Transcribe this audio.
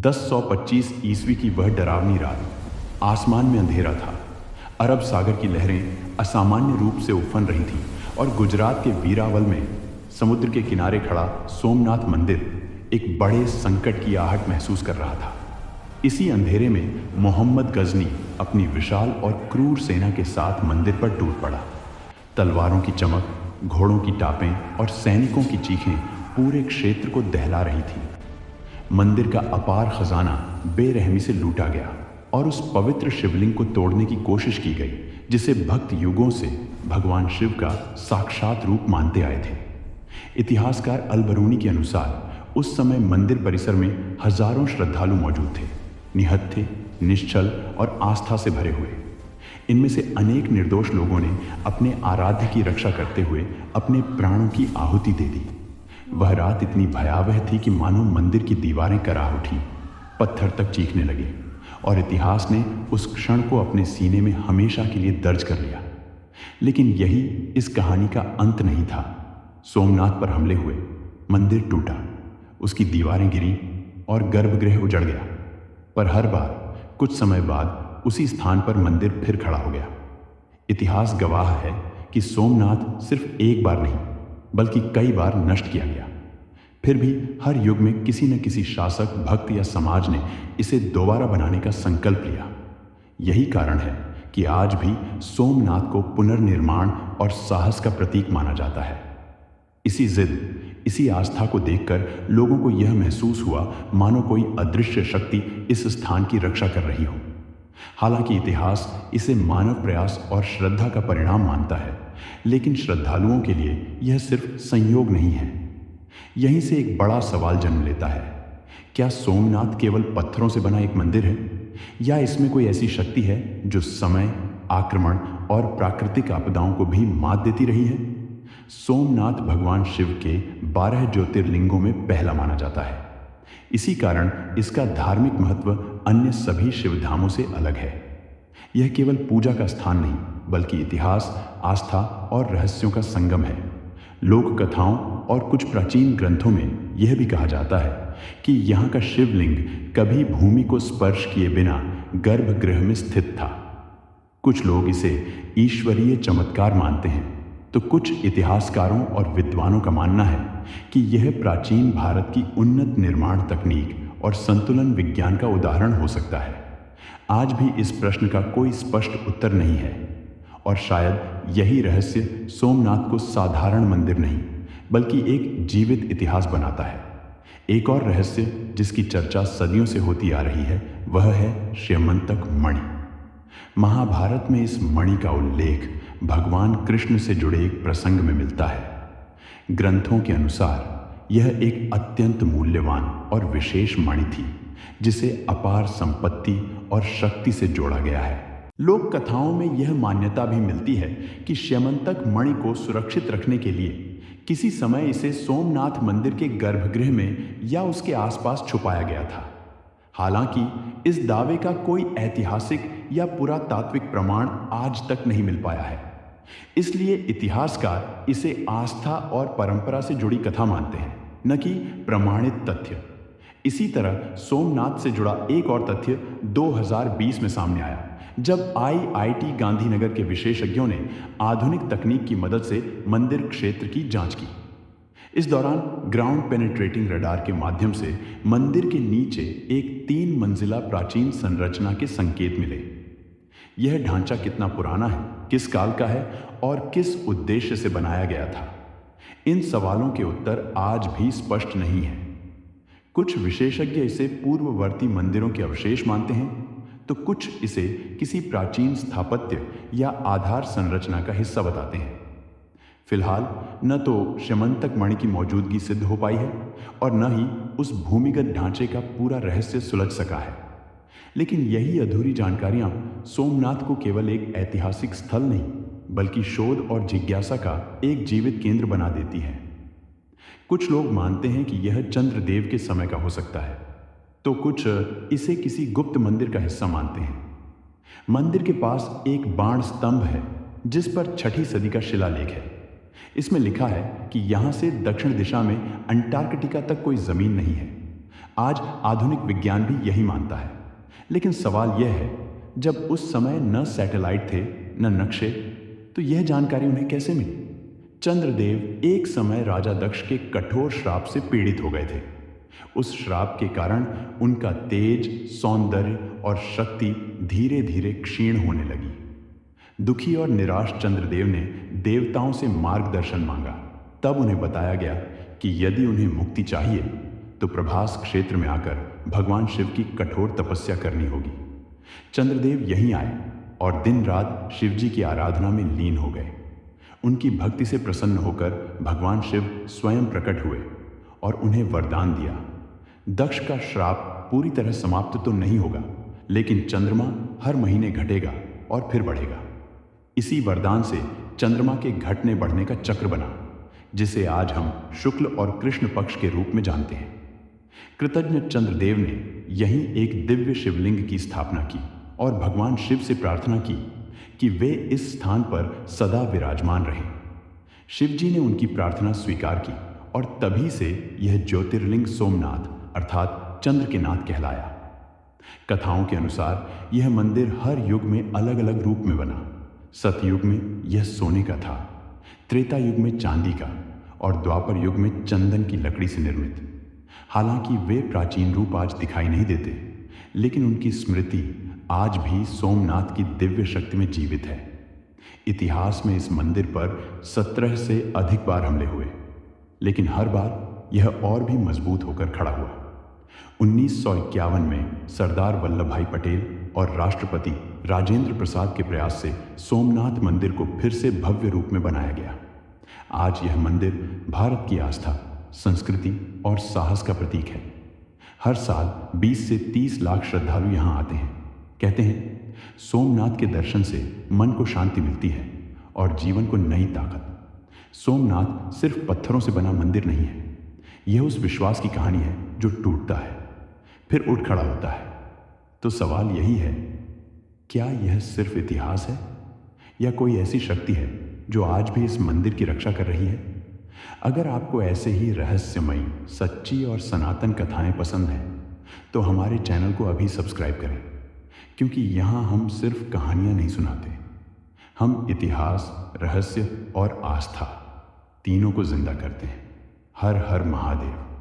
1025 ईस्वी की वह डरावनी रात। आसमान में अंधेरा था। अरब सागर की लहरें असामान्य रूप से उफन रही थीं और गुजरात के वीरावल में समुद्र के किनारे खड़ा सोमनाथ मंदिर एक बड़े संकट की आहट महसूस कर रहा था। इसी अंधेरे में मोहम्मद गजनी अपनी विशाल और क्रूर सेना के साथ मंदिर पर टूट पड़ा। तलवारों की चमक, घोड़ों की टापें और सैनिकों की चीखें पूरे क्षेत्र को दहला रही थीं। मंदिर का अपार खजाना बेरहमी से लूटा गया और उस पवित्र शिवलिंग को तोड़ने की कोशिश की गई जिसे भक्त युगों से भगवान शिव का साक्षात रूप मानते आए थे। इतिहासकार अल-बरूनी के अनुसार उस समय मंदिर परिसर में हजारों श्रद्धालु मौजूद थे, निहत्थे, निश्चल और आस्था से भरे हुए। इनमें से अनेक निर्दोष लोगों ने अपने आराध्य की रक्षा करते हुए अपने प्राणों की आहुति दे दी। वह रात इतनी भयावह थी कि मानो मंदिर की दीवारें कराह उठी, पत्थर तक चीखने लगे और इतिहास ने उस क्षण को अपने सीने में हमेशा के लिए दर्ज कर लिया। लेकिन यही इस कहानी का अंत नहीं था। सोमनाथ पर हमले हुए, मंदिर टूटा, उसकी दीवारें गिरी और गर्भगृह उजड़ गया। पर हर बार कुछ समय बाद उसी स्थान पर मंदिर फिर खड़ा हो गया। इतिहास गवाह है कि सोमनाथ सिर्फ एक बार नहीं बल्कि कई बार नष्ट किया गया। फिर भी हर युग में किसी न किसी शासक, भक्त या समाज ने इसे दोबारा बनाने का संकल्प लिया। यही कारण है कि आज भी सोमनाथ को पुनर्निर्माण और साहस का प्रतीक माना जाता है। इसी जिद, इसी आस्था को देखकर लोगों को यह महसूस हुआ मानो कोई अदृश्य शक्ति इस स्थान की रक्षा कर रही हो। हालांकि इतिहास इसे मानव प्रयास और श्रद्धा का परिणाम मानता है, लेकिन श्रद्धालुओं के लिए यह सिर्फ संयोग नहीं है। यहीं से एक बड़ा सवाल जन्म लेता है, क्या सोमनाथ केवल पत्थरों से बना एक मंदिर है या इसमें कोई ऐसी शक्ति है जो समय, आक्रमण और प्राकृतिक आपदाओं को भी मात देती रही है? सोमनाथ भगवान शिव के 12 ज्योतिर्लिंगों में पहला माना जाता है। इसी कारण इसका धार्मिक महत्व अन्य सभी शिवधामों से अलग है। यह केवल पूजा का स्थान नहीं बल्कि इतिहास, आस्था और रहस्यों का संगम है। लोक कथाओं और कुछ प्राचीन ग्रंथों में यह भी कहा जाता है कि यहाँ का शिवलिंग कभी भूमि को स्पर्श किए बिना गर्भगृह में स्थित था। कुछ लोग इसे ईश्वरीय चमत्कार मानते हैं, तो कुछ इतिहासकारों और विद्वानों का मानना है कि यह प्राचीन भारत की उन्नत निर्माण तकनीक और संतुलन विज्ञान का उदाहरण हो सकता है। आज भी इस प्रश्न का कोई स्पष्ट उत्तर नहीं है और शायद यही रहस्य सोमनाथ को साधारण मंदिर नहीं बल्कि एक जीवित इतिहास बनाता है। एक और रहस्य जिसकी चर्चा सदियों से होती आ रही है वह है श्यमंतक मणि। महाभारत में इस मणि का उल्लेख भगवान कृष्ण से जुड़े एक प्रसंग में मिलता है। ग्रंथों के अनुसार यह एक अत्यंत मूल्यवान और विशेष मणि थी जिसे अपार संपत्ति और शक्ति से जोड़ा गया है। लोक कथाओं में यह मान्यता भी मिलती है कि श्यमंतक मणि को सुरक्षित रखने के लिए किसी समय इसे सोमनाथ मंदिर के गर्भगृह में या उसके आसपास छुपाया गया था। हालांकि इस दावे का कोई ऐतिहासिक या पुरातात्विक प्रमाण आज तक नहीं मिल पाया है, इसलिए इतिहासकार इसे आस्था और परंपरा से जुड़ी कथा मानते हैं, न कि प्रमाणित तथ्य। इसी तरह सोमनाथ से जुड़ा एक और तथ्य 2020 में सामने आया जब IIT गांधीनगर के विशेषज्ञों ने आधुनिक तकनीक की मदद से मंदिर क्षेत्र की जांच की। इस दौरान ग्राउंड पेनिट्रेटिंग रडार के माध्यम से मंदिर के नीचे एक 3 मंजिला प्राचीन संरचना के संकेत मिले। यह ढांचा कितना पुराना है, किस काल का है और किस उद्देश्य से बनाया गया था, इन सवालों के उत्तर आज भी स्पष्ट नहीं है। कुछ विशेषज्ञ इसे पूर्ववर्ती मंदिरों के अवशेष मानते हैं, तो कुछ इसे किसी प्राचीन स्थापत्य या आधार संरचना का हिस्सा बताते हैं। फिलहाल न तो श्यमंतक मणि की मौजूदगी सिद्ध हो पाई है और न ही उस भूमिगत ढांचे का पूरा रहस्य सुलझ सका है। लेकिन यही अधूरी जानकारियां सोमनाथ को केवल एक ऐतिहासिक स्थल नहीं बल्कि शोध और जिज्ञासा का एक जीवित केंद्र बना देती है। कुछ लोग मानते हैं कि यह चंद्रदेव के समय का हो सकता है, तो कुछ इसे किसी गुप्त मंदिर का हिस्सा मानते हैं। मंदिर के पास एक बाण स्तंभ है जिस पर 6ठी सदी का शिलालेख है। इसमें लिखा है कि यहाँ से दक्षिण दिशा में अंटार्कटिका तक कोई जमीन नहीं है। आज आधुनिक विज्ञान भी यही मानता है। लेकिन सवाल यह है, जब उस समय न सैटेलाइट थे न नक्शे, तो यह जानकारी उन्हें कैसे मिली? चंद्रदेव एक समय राजा दक्ष के कठोर श्राप से पीड़ित हो गए थे। उस श्राप के कारण उनका तेज, सौंदर्य और शक्ति धीरे धीरे क्षीण होने लगी। दुखी और निराश चंद्रदेव ने देवताओं से मार्गदर्शन मांगा। तब उन्हें बताया गया कि यदि उन्हें मुक्ति चाहिए तो प्रभास क्षेत्र में आकर भगवान शिव की कठोर तपस्या करनी होगी। चंद्रदेव यहीं आए और दिन रात शिव जी की आराधना में लीन हो गए। उनकी भक्ति से प्रसन्न होकर भगवान शिव स्वयं प्रकट हुए और उन्हें वरदान दिया। दक्ष का श्राप पूरी तरह समाप्त तो नहीं होगा, लेकिन चंद्रमा हर महीने घटेगा और फिर बढ़ेगा। इसी वरदान से चंद्रमा के घटने बढ़ने का चक्र बना, जिसे आज हम शुक्ल और कृष्ण पक्ष के रूप में जानते हैं। कृतज्ञ चंद्रदेव ने यहीं एक दिव्य शिवलिंग की स्थापना की और भगवान शिव से प्रार्थना की कि वे इस स्थान पर सदा विराजमान रहें। शिव जी ने उनकी प्रार्थना स्वीकार की और तभी से यह ज्योतिर्लिंग सोमनाथ अर्थात चंद्र के नाथ कहलाया। कथाओं के अनुसार यह मंदिर हर युग में अलग अलग रूप में बना। सतयुग में यह सोने का था, त्रेता युग में चांदी का और द्वापर युग में चंदन की लकड़ी से निर्मित। हालांकि वे प्राचीन रूप आज दिखाई नहीं देते, लेकिन उनकी स्मृति आज भी सोमनाथ की दिव्य शक्ति में जीवित है। इतिहास में इस मंदिर पर 17 से अधिक बार हमले हुए, लेकिन हर बार यह और भी मजबूत होकर खड़ा हुआ। 1951 में सरदार वल्लभ भाई पटेल और राष्ट्रपति राजेंद्र प्रसाद के प्रयास से सोमनाथ मंदिर को फिर से भव्य रूप में बनाया गया। आज यह मंदिर भारत की आस्था, संस्कृति और साहस का प्रतीक है। हर साल 20 से 30 लाख श्रद्धालु यहाँ आते हैं। कहते हैं, सोमनाथ के दर्शन से मन को शांति मिलती है और जीवन को नई ताकत। सोमनाथ सिर्फ पत्थरों से बना मंदिर नहीं है, यह उस विश्वास की कहानी है जो टूटता है फिर उठ खड़ा होता है। तो सवाल यही है, क्या यह सिर्फ इतिहास है या कोई ऐसी शक्ति है जो आज भी इस मंदिर की रक्षा कर रही है? अगर आपको ऐसे ही रहस्यमयी, सच्ची और सनातन कथाएं पसंद हैं, तो हमारे चैनल को अभी सब्सक्राइब करें, क्योंकि यहाँ हम सिर्फ कहानियाँ नहीं सुनाते, हम इतिहास, रहस्य और आस्था तीनों को जिंदा करते हैं। हर हर महादेव।